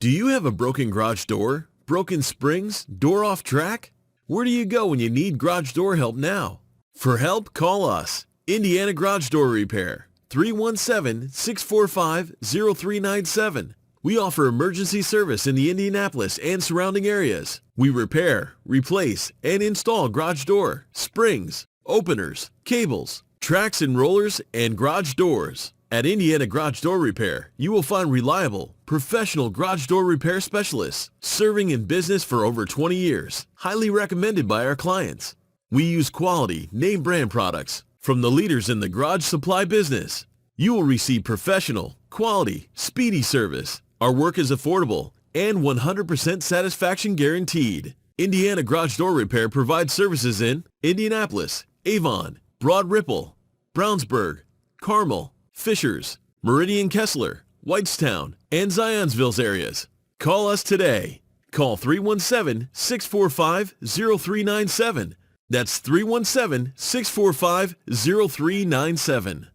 Do you have a broken garage door? Broken springs? Door off track? Where do you go when you need garage door help now? For help, call us. Indiana Garage Door Repair, 317-645-0397. We offer emergency service in the Indianapolis and surrounding areas. We repair, replace, and install garage door, springs, openers, cables, tracks and rollers, and garage doors. At Indiana Garage Door Repair, you will find reliable, professional garage door repair specialists serving in business for over 20 years, highly recommended by our clients. We use quality, name brand products from the leaders in the garage supply business. You will receive professional, quality, speedy service. Our work is affordable and 100% satisfaction guaranteed. Indiana Garage Door Repair provides services in Indianapolis, Avon, Broad Ripple, Brownsburg, Carmel, Fishers, Meridian Kessler, Whitestown, and Zionsville areas. Call us today. Call 317-645-0397. That's 317-645-0397.